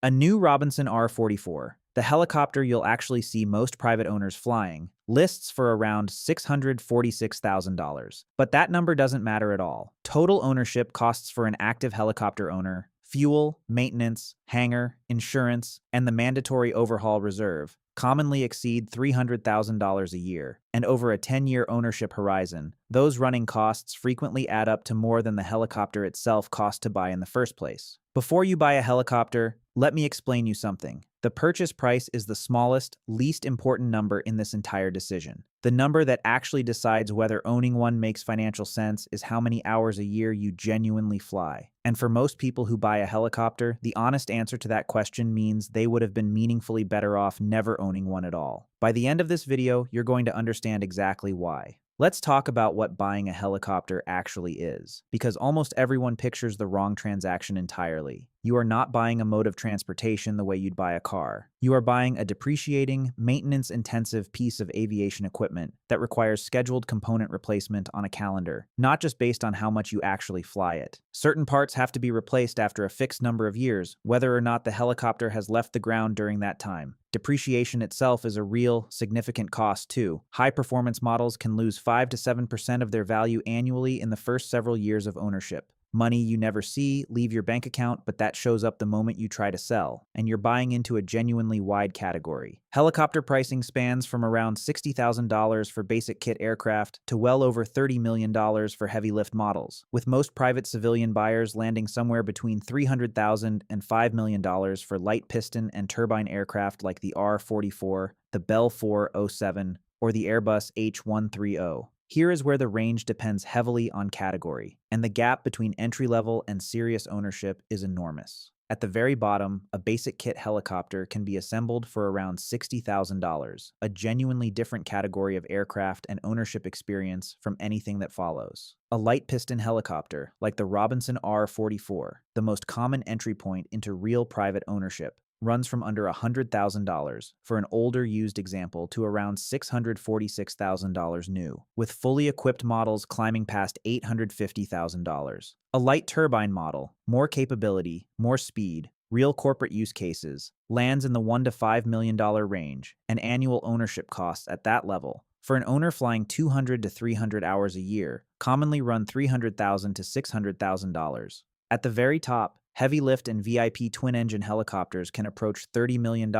A new Robinson R-44, the helicopter you'll actually see most private owners flying, lists for around $646,000. But that number doesn't matter at all. Total ownership costs for an active helicopter owner, fuel, maintenance, hangar, insurance, and the mandatory overhaul reserve commonly exceed $300,000 a year, and over a 10-year ownership horizon, those running costs frequently add up to more than the helicopter itself cost to buy in the first place. Before you buy a helicopter, let me explain you something. The purchase price is the smallest, least important number in this entire decision. The number that actually decides whether owning one makes financial sense is how many hours a year you genuinely fly. And for most people who buy a helicopter, the honest answer to that question means they would have been meaningfully better off never owning one at all. By the end of this video, you're going to understand exactly why. Let's talk about what buying a helicopter actually is, because almost everyone pictures the wrong transaction entirely. You are not buying a mode of transportation the way you'd buy a car. You are buying a depreciating, maintenance-intensive piece of aviation equipment that requires scheduled component replacement on a calendar, not just based on how much you actually fly it. Certain parts have to be replaced after a fixed number of years, whether or not the helicopter has left the ground during that time. Depreciation itself is a real, significant cost too. High-performance models can lose 5 to 7% of their value annually in the first several years of ownership. Money you never see leave your bank account, but that shows up the moment you try to sell, and you're buying into a genuinely wide category. Helicopter pricing spans from around $60,000 for basic kit aircraft to well over $30 million for heavy lift models, with most private civilian buyers landing somewhere between $300,000 and $5 million for light piston and turbine aircraft like the R-44, the Bell 407, or the Airbus H130. Here is where the range depends heavily on category, and the gap between entry-level and serious ownership is enormous. At the very bottom, a basic kit helicopter can be assembled for around $60,000, a genuinely different category of aircraft and ownership experience from anything that follows. A light piston helicopter, like the Robinson R-44, the most common entry point into real private ownership, runs from under $100,000 for an older used example to around $646,000 new, with fully equipped models climbing past $850,000. A light turbine model, more capability, more speed, real corporate use cases, lands in the $1 to $5 million range, and annual ownership costs at that level, for an owner flying 200 to 300 hours a year, commonly run $300,000 to $600,000. At the very top, heavy lift and VIP twin-engine helicopters can approach $30 million,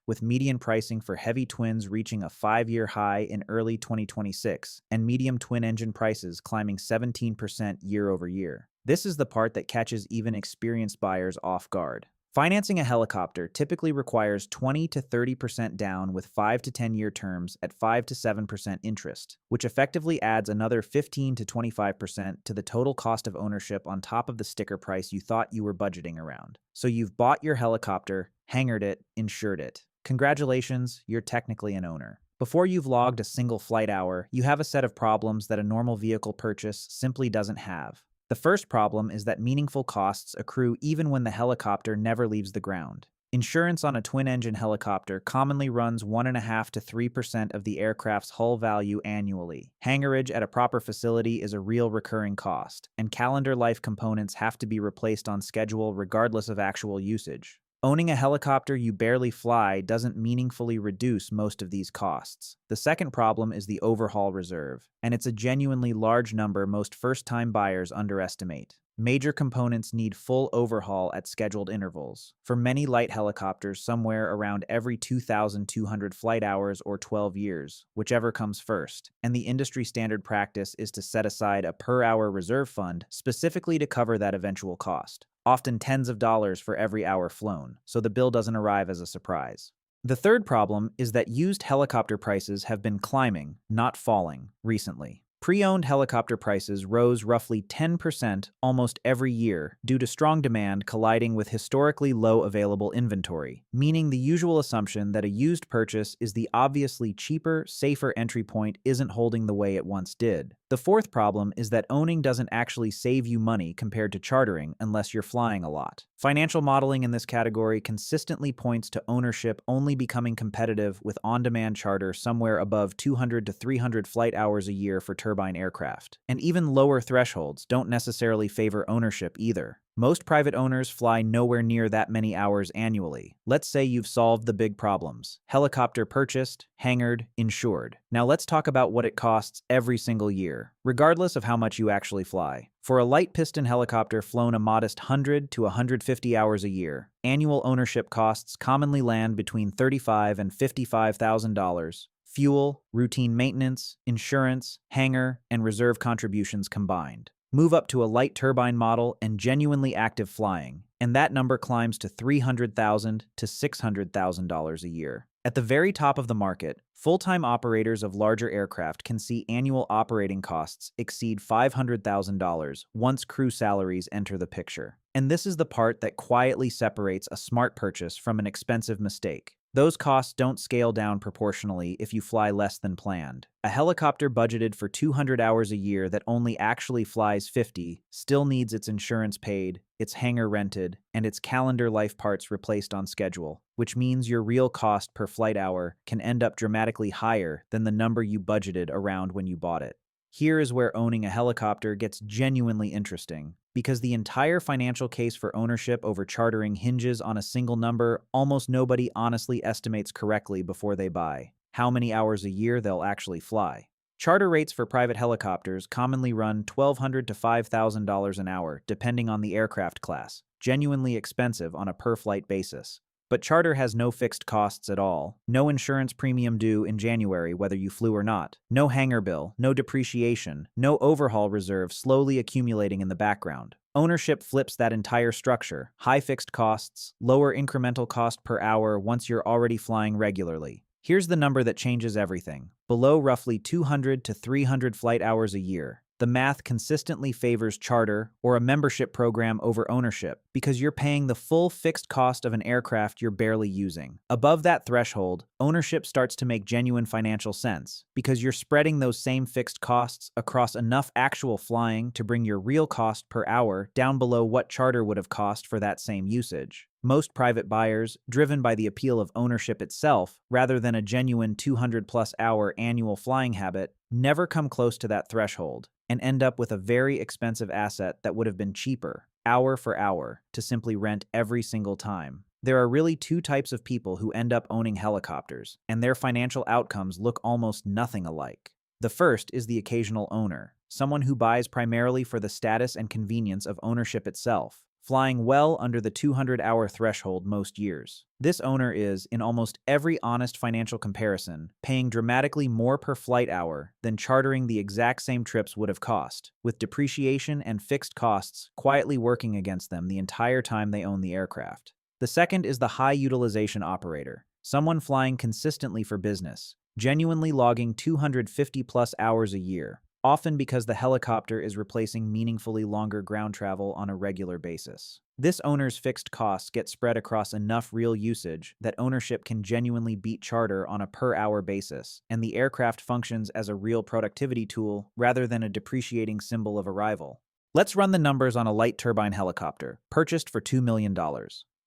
with median pricing for heavy twins reaching a 5-year high in early 2026, and medium twin-engine prices climbing 17% year over year. This is the part that catches even experienced buyers off guard. Financing a helicopter typically requires 20 to 30% down with 5 to 10-year terms at 5 to 7% interest, which effectively adds another 15 to 25% to the total cost of ownership on top of the sticker price you thought you were budgeting around. So you've bought your helicopter, hangared it, insured it. Congratulations, you're technically an owner. Before you've logged a single flight hour, you have a set of problems that a normal vehicle purchase simply doesn't have. The first problem is that meaningful costs accrue even when the helicopter never leaves the ground. Insurance on a twin-engine helicopter commonly runs 1.5 to 3% of the aircraft's hull value annually. Hangarage at a proper facility is a real recurring cost, and calendar life components have to be replaced on schedule regardless of actual usage. Owning a helicopter you barely fly doesn't meaningfully reduce most of these costs. The second problem is the overhaul reserve, and it's a genuinely large number most first-time buyers underestimate. Major components need full overhaul at scheduled intervals. For many light helicopters, somewhere around every 2,200 flight hours or 12 years, whichever comes first. And the industry standard practice is to set aside a per-hour reserve fund specifically to cover that eventual cost, often tens of dollars for every hour flown, so the bill doesn't arrive as a surprise. The third problem is that used helicopter prices have been climbing, not falling, recently. Pre-owned helicopter prices rose roughly 10% almost every year due to strong demand colliding with historically low available inventory, meaning the usual assumption that a used purchase is the obviously cheaper, safer entry point isn't holding the way it once did. The fourth problem is that owning doesn't actually save you money compared to chartering unless you're flying a lot. Financial modeling in this category consistently points to ownership only becoming competitive with on-demand charter somewhere above 200 to 300 flight hours a year for turbine aircraft. And even lower thresholds don't necessarily favor ownership either. Most private owners fly nowhere near that many hours annually. Let's say you've solved the big problems. Helicopter purchased, hangared, insured. Now let's talk about what it costs every single year, regardless of how much you actually fly. For a light piston helicopter flown a modest 100 to 150 hours a year, annual ownership costs commonly land between $35,000 and $55,000. Fuel, routine maintenance, insurance, hangar, and reserve contributions combined. Move up to a light turbine model and genuinely active flying, and that number climbs to $300,000 to $600,000 a year. At the very top of the market, full-time operators of larger aircraft can see annual operating costs exceed $500,000 once crew salaries enter the picture. And this is the part that quietly separates a smart purchase from an expensive mistake. Those costs don't scale down proportionally if you fly less than planned. A helicopter budgeted for 200 hours a year that only actually flies 50 still needs its insurance paid, its hangar rented, and its calendar life parts replaced on schedule, which means your real cost per flight hour can end up dramatically higher than the number you budgeted around when you bought it. Here is where owning a helicopter gets genuinely interesting, because the entire financial case for ownership over chartering hinges on a single number almost nobody honestly estimates correctly before they buy: how many hours a year they'll actually fly. Charter rates for private helicopters commonly run $1,200 to $5,000 an hour, depending on the aircraft class, genuinely expensive on a per-flight basis. But charter has no fixed costs at all, no insurance premium due in January whether you flew or not, no hangar bill, no depreciation, no overhaul reserve slowly accumulating in the background. Ownership flips that entire structure: high fixed costs, lower incremental cost per hour once you're already flying regularly. Here's the number that changes everything: below roughly 200 to 300 flight hours a year. The math consistently favors charter or a membership program over ownership because you're paying the full fixed cost of an aircraft you're barely using. Above that threshold, ownership starts to make genuine financial sense because you're spreading those same fixed costs across enough actual flying to bring your real cost per hour down below what charter would have cost for that same usage. Most private buyers, driven by the appeal of ownership itself rather than a genuine 200-plus hour annual flying habit, never come close to that threshold and end up with a very expensive asset that would have been cheaper, hour for hour, to simply rent every single time. There are really two types of people who end up owning helicopters, and their financial outcomes look almost nothing alike. The first is the occasional owner, someone who buys primarily for the status and convenience of ownership itself, flying well under the 200-hour threshold most years. This owner is, in almost every honest financial comparison, paying dramatically more per flight hour than chartering the exact same trips would have cost, with depreciation and fixed costs quietly working against them the entire time they own the aircraft. The second is the high-utilization operator, someone flying consistently for business, genuinely logging 250-plus hours a year, often because the helicopter is replacing meaningfully longer ground travel on a regular basis. This owner's fixed costs get spread across enough real usage that ownership can genuinely beat charter on a per-hour basis, and the aircraft functions as a real productivity tool rather than a depreciating symbol of arrival. Let's run the numbers on a light turbine helicopter, purchased for $2 million.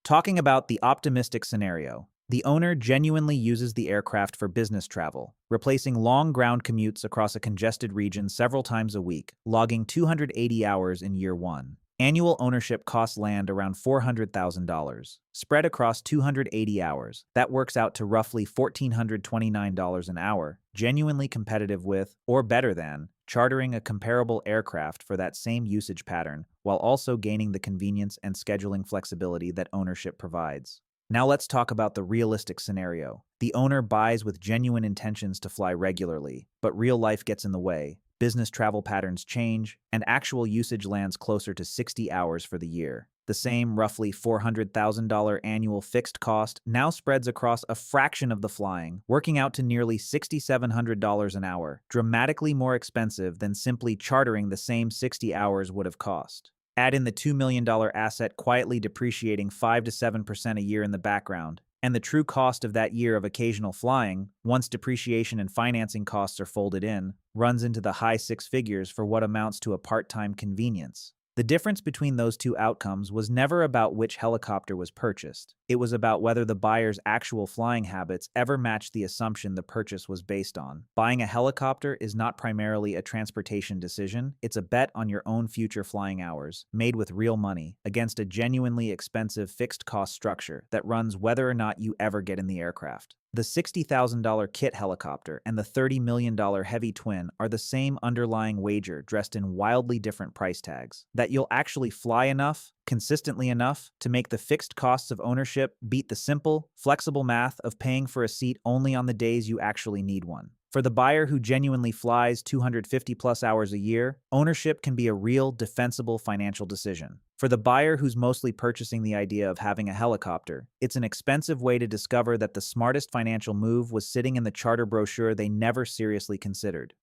Talking about the optimistic scenario, the owner genuinely uses the aircraft for business travel, replacing long ground commutes across a congested region several times a week, logging 280 hours in year one. Annual ownership costs land around $400,000. Spread across 280 hours, that works out to roughly $1,429 an hour, genuinely competitive with, or better than, chartering a comparable aircraft for that same usage pattern, while also gaining the convenience and scheduling flexibility that ownership provides. Now let's talk about the realistic scenario. The owner buys with genuine intentions to fly regularly, but real life gets in the way. Business travel patterns change, and actual usage lands closer to 60 hours for the year. The same roughly $400,000 annual fixed cost now spreads across a fraction of the flying, working out to nearly $6,700 an hour, dramatically more expensive than simply chartering the same 60 hours would have cost. Add in the $2 million asset quietly depreciating 5 to 7% a year in the background, and the true cost of that year of occasional flying, once depreciation and financing costs are folded in, runs into the high six figures for what amounts to a part-time convenience. The difference between those two outcomes was never about which helicopter was purchased. It was about whether the buyer's actual flying habits ever matched the assumption the purchase was based on. Buying a helicopter is not primarily a transportation decision, it's a bet on your own future flying hours, made with real money, against a genuinely expensive fixed cost structure that runs whether or not you ever get in the aircraft. The $60,000 kit helicopter and the $30 million heavy twin are the same underlying wager dressed in wildly different price tags. That you'll actually fly enough, consistently enough, to make the fixed costs of ownership beat the simple, flexible math of paying for a seat only on the days you actually need one. For the buyer who genuinely flies 250 plus hours a year, ownership can be a real, defensible financial decision. For the buyer who's mostly purchasing the idea of having a helicopter, it's an expensive way to discover that the smartest financial move was sitting in the charter brochure they never seriously considered.